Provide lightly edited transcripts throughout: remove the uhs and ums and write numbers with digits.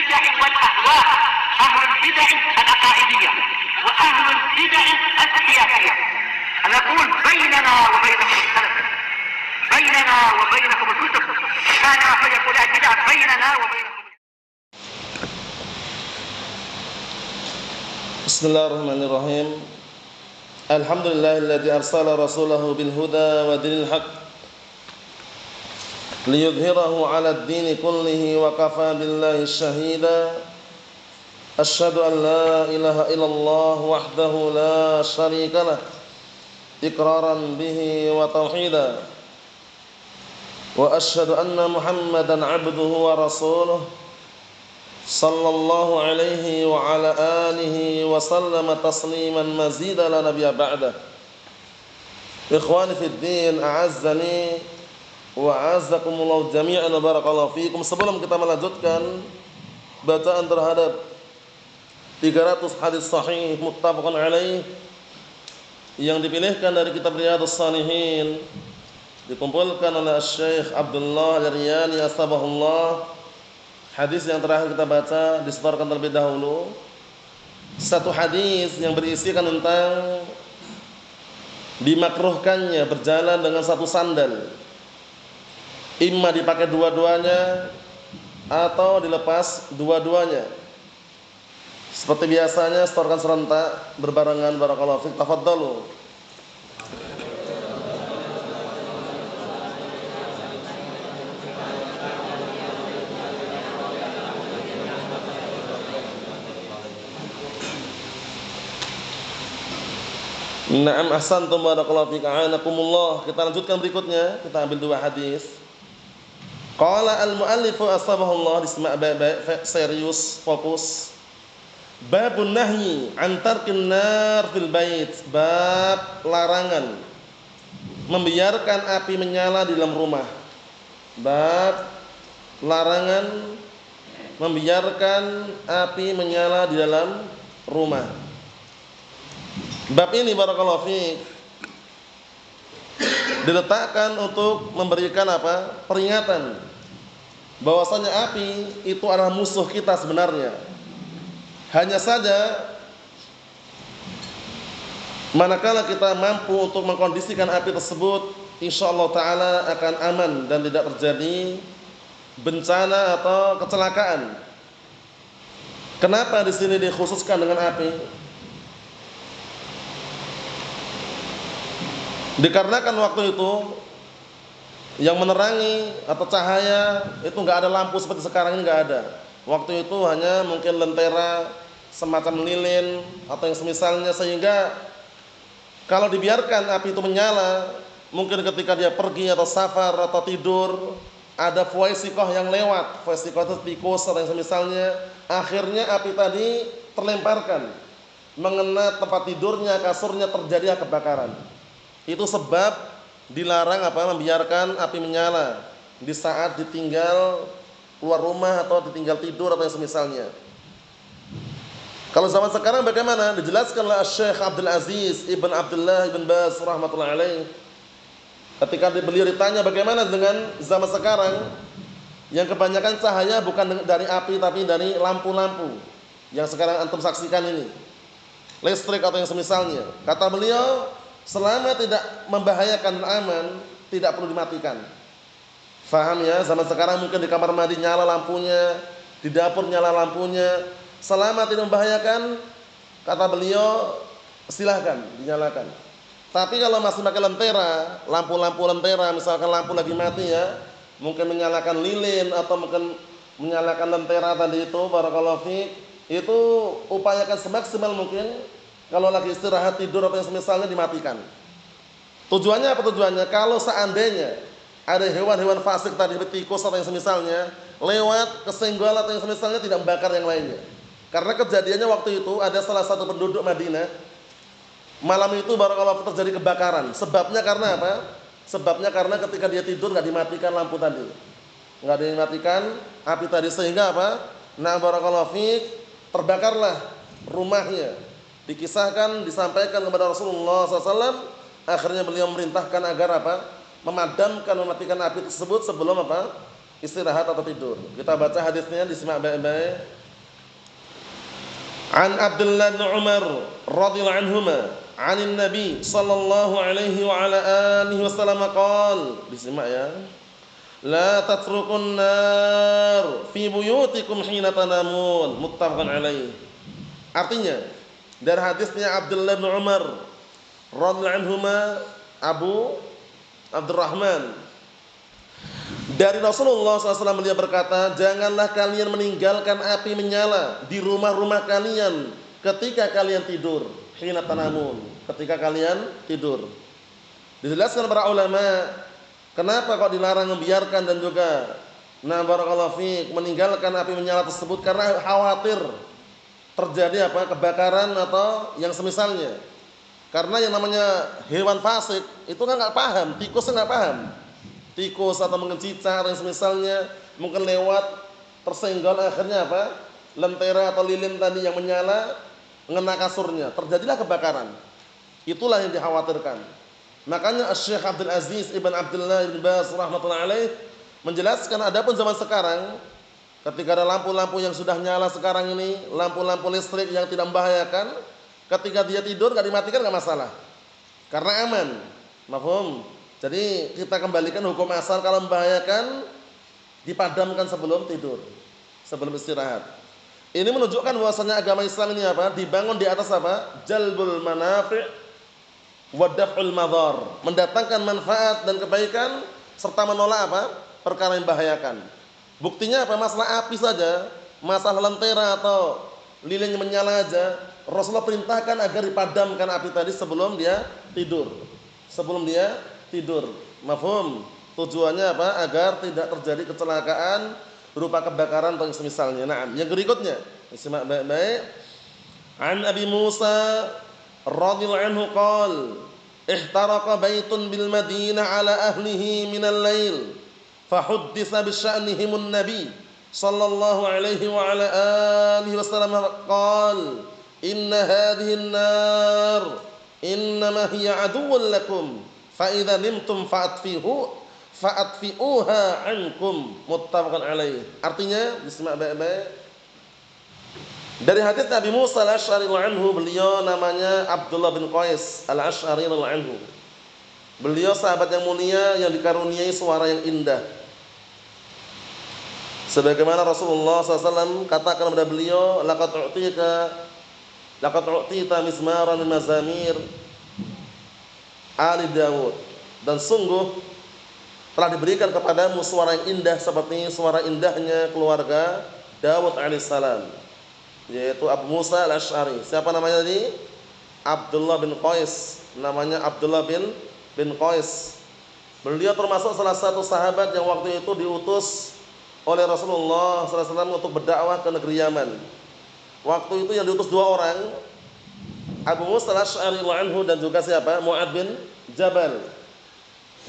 البدع والأهواء، أهل البدع العقائدية وأهل البدع السياسية. نقول بيننا وبينكم السلف، بيننا وبينكم الكتب، كان فيقول البدع بيننا وبينكم. بسم الله الرحمن الرحيم. الحمد لله الذي أرسل رسوله بالهدى ودين الحق ليظهره على الدين كله وكفى بالله شهيدا. أشهد أن لا إله إلا الله وحده لا شريك له إقرارا به وتوحيدا، وأشهد أن محمدا عبده ورسوله صلى الله عليه وعلى آله وسلم تسليما مزيدا لا نبي بعده. إخواني في الدين, أعزني wa a'azzakumullah jami'an wa barakallahu fikum. Sebelum kita melanjutkan bacaan terhadap 300 hadis sahih muttafaqun alaih yang dipilihkan dari kitab Riyadhus Shalihin, dikumpulkan oleh Syekh Abdullah Al-Riyani asbahullah. Hadis yang terakhir kita baca disetorkan terlebih dahulu, satu hadis yang berisikan tentang dimakruhkannya berjalan dengan satu sandal, imma dipakai dua-duanya atau dilepas dua-duanya. Seperti biasanya setorkan serentak berbarengan. Barakallahu fiik. Tafadhalu. Na'am, ahsantum, barakallahu fiik, a'anakumullah. Kita lanjutkan berikutnya, kita ambil dua hadis. Qala al-muallifu asbahullah, disimak baik-baik, serius, fokus. Babun nahyi an tarkin nar fil bait, bab larangan membiarkan api menyala di dalam rumah. Bab larangan membiarkan api menyala di dalam rumah. Bab ini barakallahu fiik diletakkan untuk memberikan apa? Peringatan bahwasanya api itu adalah musuh kita sebenarnya. Hanya saja manakala kita mampu untuk mengkondisikan api tersebut, insyaallah taala akan aman dan tidak terjadi bencana atau kecelakaan. Kenapa di sini dikhususkan dengan api? Dikarenakan waktu itu yang menerangi atau cahaya itu enggak ada lampu seperti sekarang ini, enggak ada. Waktu itu hanya mungkin lentera, semacam lilin atau yang semisalnya, sehingga kalau dibiarkan api itu menyala, mungkin ketika dia pergi atau safar atau tidur, ada fuwaisikoh yang lewat, fuwaisikoh itu tikus atau yang semisalnya, akhirnya api tadi terlemparkan mengena tempat tidurnya, kasurnya, terjadi kebakaran. Itu sebab dilarang apa? Membiarkan api menyala di saat ditinggal keluar rumah atau ditinggal tidur atau yang semisalnya. Kalau zaman sekarang bagaimana? Dijelaskan oleh Syekh Abdul Aziz Ibn Abdullah Ibn Baz rahmatullahi alaih. Ketika beliau ditanya bagaimana dengan zaman sekarang yang kebanyakan cahaya bukan dari api tapi dari lampu-lampu yang sekarang antum saksikan ini, listrik atau yang semisalnya. Kata beliau, selama tidak membahayakan, aman, tidak perlu dimatikan. Faham ya? Zaman sekarang mungkin di kamar mandi nyala lampunya, di dapur nyala lampunya. Selama tidak membahayakan, kata beliau, silahkan dinyalakan. Tapi kalau masih pakai lentera, lampu-lampu lentera, misalkan lampu lagi mati ya, mungkin menyalakan lilin atau mungkin menyalakan lentera tadi itu, barakallahu fiik, itu upayakan semaksimal mungkin. Kalau lagi istirahat tidur atau yang semisalnya dimatikan. Tujuannya apa tujuannya? Kalau seandainya ada hewan-hewan fasik tadi, tikus atau yang semisalnya, lewat kesenggol atau yang semisalnya, tidak membakar yang lainnya. Karena kejadiannya waktu itu ada salah satu penduduk Madinah, malam itu barakallahu terjadi kebakaran. Sebabnya karena apa? Sebabnya karena ketika dia tidur nggak dimatikan lampu tadi, nggak dimatikan api tadi, sehingga apa? Nah barakallahu fiik, terbakarlah rumahnya. Dikisahkan, disampaikan kepada Rasulullah SAW. Akhirnya beliau memerintahkan agar apa? Memadamkan, mematikan api tersebut sebelum apa? istirahat atau tidur. Kita baca hadisnya, disimak baik-baik. An Abdullah bin Umar radhiyallahu anhuma 'anil Nabi sallallahu alaihi wa ala alihi wasallam qaal. Disimak ya. La tatrukun nar fi buyutikum hina tanamun. Muttafaqun alaih. Artinya, dari hadisnya Abdullah bin Umar radhiyallahu anhuma, Abu Abdurrahman, dari Rasulullah SAW beliau berkata, janganlah kalian meninggalkan api menyala di rumah-rumah kalian ketika kalian tidur. Hina tanamun, ketika kalian tidur. Dijelaskan para ulama, kenapa kok dilarang membiarkan dan juga barakallahu fiik meninggalkan api menyala tersebut, karena khawatir terjadi kebakaran atau yang semisalnya. Karena yang namanya hewan fasik itu kan nggak paham, tikusnya nggak paham. Tikus atau mungkin cicak yang semisalnya mungkin lewat tersenggol, akhirnya lentera atau lilin tadi yang menyala mengena kasurnya, terjadilah kebakaran. Itulah yang dikhawatirkan. Makanya Syekh Abdul Aziz Ibn Abdullah Ibn Baz rahmatullahi alaih menjelaskan, adapun zaman sekarang ketika ada lampu-lampu yang sudah nyala sekarang ini, lampu-lampu listrik yang tidak membahayakan, ketika dia tidur nggak dimatikan nggak masalah, karena aman. Mafhum? Jadi kita kembalikan hukum asal, kalau membahayakan dipadamkan sebelum tidur, sebelum istirahat. Ini menunjukkan bahwasanya agama Islam ini dibangun di atas jalbul manafi' wa daf'ul madhar, mendatangkan manfaat dan kebaikan serta menolak perkara yang membahayakan. Buktinya masalah api saja, masalah lentera atau lilin yang menyala aja, Rasulullah perintahkan agar dipadamkan api tadi sebelum dia tidur. Sebelum dia tidur. Mafhum? Tujuannya agar tidak terjadi kecelakaan berupa kebakaran atau semisalnya. Nah, yang berikutnya, simak baik-baik. An Abi Musa radhiyallahu anhu qala, ihtaraqa baitun bil Madinah ala ahlihi min al-lail, fahudditha bi sya'nihim an-nabi sallallahu alaihi wa ala alihi wasallam qala, inna hadhihi an-nar innama hiya aduwwun lakum fa idza nimtum fa'atfi'uha ankum. Muttafaqun alaih. Artinya, disimak baik-baik. Dari hadits Nabi Musa al-Asy'ari anhu, beliau namanya Abdullah bin Qais al-Asy'ari anhu. Beliau sahabat yang mulia yang dikaruniai suara yang indah. Sebagaimana Rasulullah SAW katakan kepada beliau, laqad u'tita mizmaran min mazamir Ali Dawud, dan sungguh telah diberikan kepadamu suara yang indah seperti suara indahnya keluarga Dawud alaihissalam, yaitu Abu Musa al-Asy'ari. Siapa namanya tadi? Abdullah bin Qais. Namanya Abdullah bin Qais. Beliau termasuk salah satu sahabat yang waktu itu diutus oleh Rasulullah SAW untuk berdakwah ke negeri Yaman. Waktu itu yang diutus dua orang, Abu Musa al-Asy'ari anhu dan juga siapa? Mu'adz bin Jabal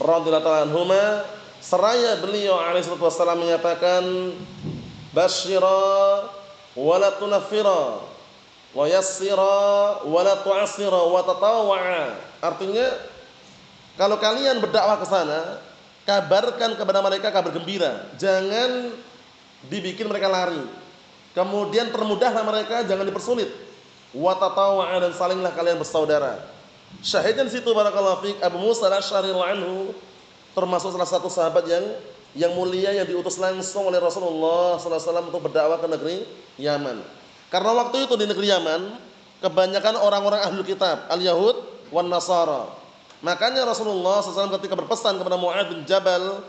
radhiyallahu anhuma. Seraya beliau alaihi wasallam menyatakan, basyira wa la tunaffira wa yassira wa la tu'assira wa tatawwa'a. Artinya, kalau kalian berdakwah ke sana, kabarkan kepada mereka kabar gembira, jangan dibikin mereka lari. Kemudian permudahlah mereka, jangan dipersulit. Wa tatawwa'a, dan salinglah kalian bersaudara. Syahidnya di situ barakallahu fiik, Abu Musa al-Asy'ari anhu termasuk salah satu sahabat yang mulia yang diutus langsung oleh Rasulullah sallallahu alaihi wasallam untuk berdakwah ke negeri Yaman. Karena waktu itu di negeri Yaman kebanyakan orang-orang ahlul kitab, al-Yahud wan Nasara. Makanya Rasulullah SAW ketika berpesan kepada Mu'adz bin Jabal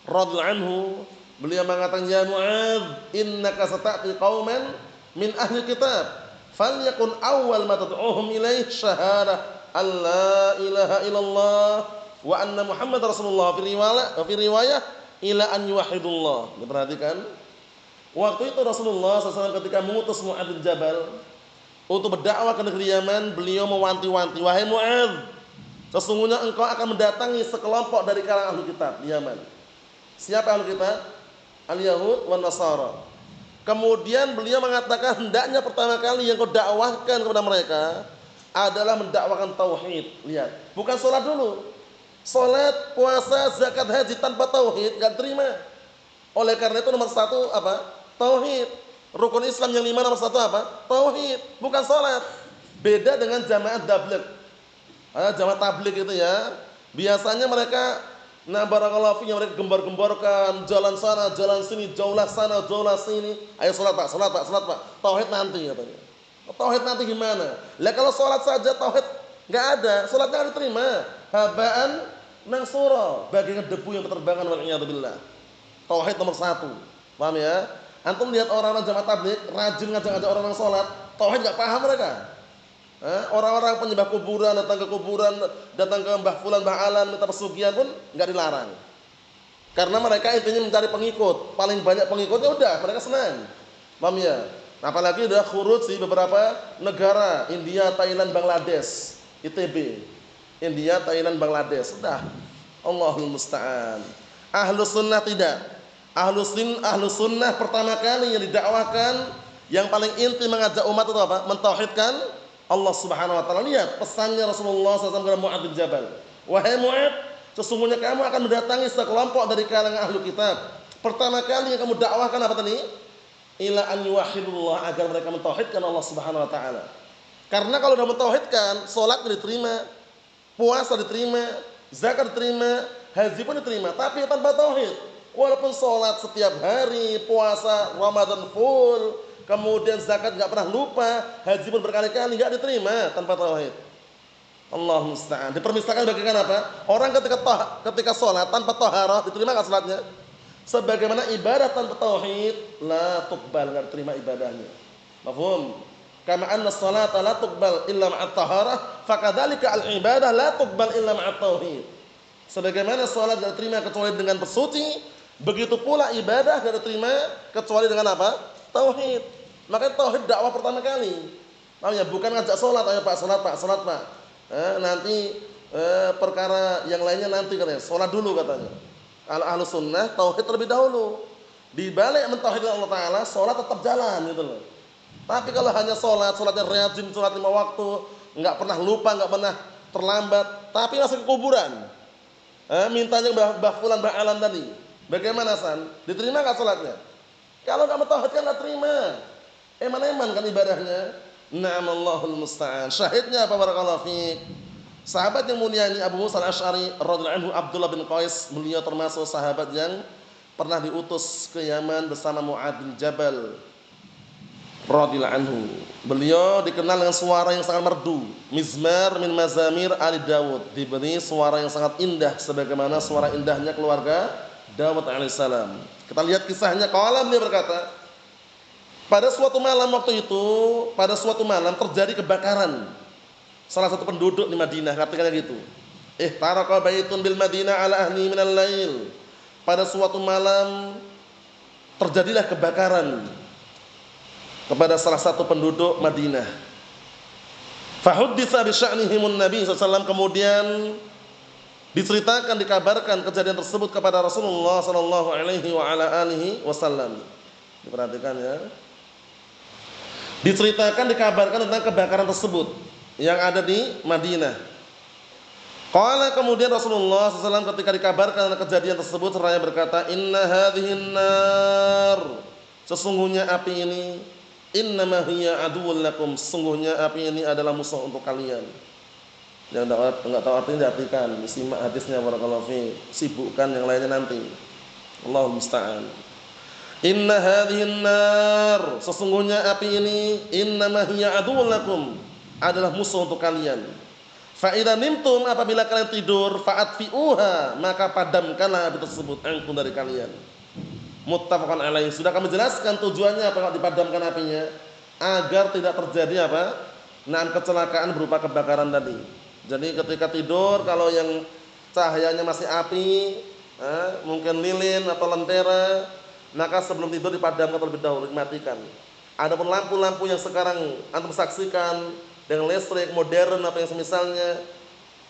radhiyallahu anhu, beliau mengatakan, ya Mu'adz, innaka sata'ti qauman min ahli kitab, falyakun awwal ma tad'uhum ilaih syahadah alla ilaha illallah wa anna Muhammad Rasulullah, fi riwayah ila an yuwahhidullah. Diperhatikan, waktu itu Rasulullah SAW ketika mengutus Mu'adz bin Jabal untuk berdakwah ke negeri Yaman, beliau mewanti-wanti, wahai Mu'adz, sesungguhnya engkau akan mendatangi sekelompok dari kalangan ahli kitab di Yaman. Siapa ahli kitab? Al-Yahud wan Nasara. Kemudian beliau mengatakan, hendaknya pertama kali yang kau dakwahkan kepada mereka adalah mendakwakan tauhid. Lihat, bukan sholat dulu. Sholat, puasa, zakat, haji tanpa tauhid gak terima. Oleh karena itu nomor satu apa? Tauhid. Rukun Islam yang 5 nomor satu apa? Tauhid, bukan salat. Beda dengan jamaah tabligh. Jamaah tabligh itu ya, biasanya mereka barakallahu fiikum mereka gembar-gemborkan, jalan sana, jalan sini, jaulah sana, jaulah sini. Ayo salat Pak, salat Pak, salat Pak. Tauhid nanti katanya. Tauhid nanti gimana? Lah kalau salat saja tauhid enggak ada, salatnya enggak diterima. Habaan mansura, bagaikan debu yang berterbangan wal iyad billah. Tauhid nomor satu. Paham ya? Antum lihat orang-orang jamaah tabligh rajin ngajak-ngajak orang-orang salat, tauhid enggak paham mereka. Orang-orang penyembah kuburan datang ke kuburan, datang ke Mbah Fulan, Mbah Alan minta pesugihan pun enggak dilarang. Karena mereka intinya mencari pengikut, paling banyak pengikutnya udah mereka senang. Paham ya? Apalagi udah khuruj di beberapa negara, India, Thailand, Bangladesh, ITB. India, Thailand, Bangladesh, sudah. Allahul musta'an. Ahlus sunnah tidak. Ahlus sunnah pertama kali yang didakwahkan, yang paling inti mengajak umat itu apa? Mentauhidkan Allah Subhanahu wa taala. Lihat pesannya Rasulullah SAW kepada Mu'adz bin Jabal. Wahai Mu'adz, sesungguhnya kamu akan mendatangi sekelompok dari kalangan ahlu kitab. Pertama kali yang kamu dakwahkan apa tadi? Ila an yuwahhidullah, agar mereka mentauhidkan Allah Subhanahu wa taala. Karena kalau sudah mentauhidkan, salat diterima, puasa diterima, zakat diterima, haji pun diterima, tapi tanpa tauhid. Walaupun salat setiap hari, puasa Ramadan full, kemudian zakat enggak pernah lupa, haji pun berkali-kali enggak diterima tanpa tauhid. Allahu musta'an. Dipermisalkan bagaikan apa? Orang ketika salat tanpa taharah diterima enggak salatnya? Sebagaimana ibadah tanpa tauhid la tuqbal, enggak diterima ibadahnya. Mafhum? Kama anna sholata la tuqbal illa ma'at taharah, fakadzalika al-ibadah la tuqbal illa ma'at tauhid. Sebagaimana salat enggak diterima kecuali dengan bersuci, begitu pula ibadah enggak diterima kecuali dengan apa? Tauhid. Maka tauhid dakwah pertama kali. Namanya bukan ngajak salat, ayo Pak, salat Pak, salat Pak. Nanti perkara yang lainnya nanti katanya. Salat dulu katanya. Kalau ahlu sunnah tauhid terlebih dahulu. Di balik mentauhidkan Allah Taala, salat tetap jalan gitu loh. Tapi kalau hanya salatnya rajin, salat 5 waktu, enggak pernah lupa, enggak pernah terlambat, tapi masuk ke kuburan. Mintanya Mbah Fulan, Mbah Alan tadi. Bagaimana San? Diterima enggak salatnya? Kalau enggak mentauhidkan enggak terima. Eman-eman kan ibadahnya. Na'am, Allahul musta'an. Syahidnya apa barakallahu fiik? Sahabat yang mulia ini Abu Musa al-Asy'ari radhiyallahu anhu, Abdullah bin Qais, beliau termasuk sahabat yang pernah diutus ke Yaman bersama Mu'adz bin Jabal radhiyallahu anhu. Beliau dikenal dengan suara yang sangat merdu, mizmar min mazamir ali Daud, diberi suara yang sangat indah sebagaimana suara indahnya keluarga Daud alaihissalam. Kita lihat kisahnya. Qala, beliau berkata, pada suatu malam waktu itu, pada suatu malam terjadi kebakaran. Salah satu penduduk di Madinah, katakannya gitu. Ihtaraqa baitun bil Madinah ala ahli minal lail. Pada suatu malam terjadilah kebakaran kepada salah satu penduduk Madinah. Fahudditsa bi sya'nihimun Nabi sallallahu alaihi wasallam, kemudian diceritakan, dikabarkan kejadian tersebut kepada Rasulullah sallallahu alaihi wa ala alihi wasallam. Diperhatikan ya. Diceritakan, dikabarkan tentang kebakaran tersebut yang ada di Madinah. Qala, kemudian Rasulullah SAW ketika dikabarkan kejadian tersebut seraya berkata, inna hadhihin nar, sesungguhnya api ini, innama hiya aduwwun lakum, sesungguhnya api ini adalah musuh untuk kalian. Yang enggak tahu artinya diartikan, disimak hadisnya barakallahu fi, sibukkan yang lainnya nanti. Allahul musta'an. Inna hadhihin nar, sesungguhnya api ini, innama hiya aduwwun lakum, adalah musuh untuk kalian. Fa idza nimtum, apabila kalian tidur, fa'atfi'uha, maka padamkanlah api tersebut ankum dari kalian. Muttafaqun alaih. Sudah kami jelaskan tujuannya apa kalau dipadamkan apinya, agar tidak terjadi apa? Kecelakaan berupa kebakaran tadi. Jadi ketika tidur, kalau yang cahayanya masih api, mungkin lilin atau lentera, maka sebelum tidur dipadamkan terlebih dahulu, dimatikan. Adapun lampu-lampu yang sekarang antum saksikan dengan listrik modern apa yang semisalnya,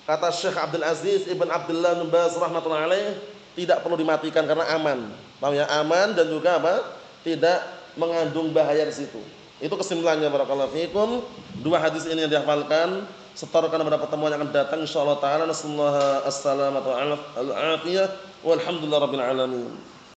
kata Syekh Abdul Aziz Ibn Abdullah bin Baz rahmatullahi alaih, tidak perlu dimatikan karena aman. Paham ya? Aman dan juga apa? Tidak mengandung bahaya di situ. Itu kesimpulannya barakallahu fiikum. Dua hadis ini yang dihafalkan, setorkan pada pertemuan yang akan datang insyaallah taala. Nasallahu as-salamata wal afiyah walhamdulillahirabbil alamin.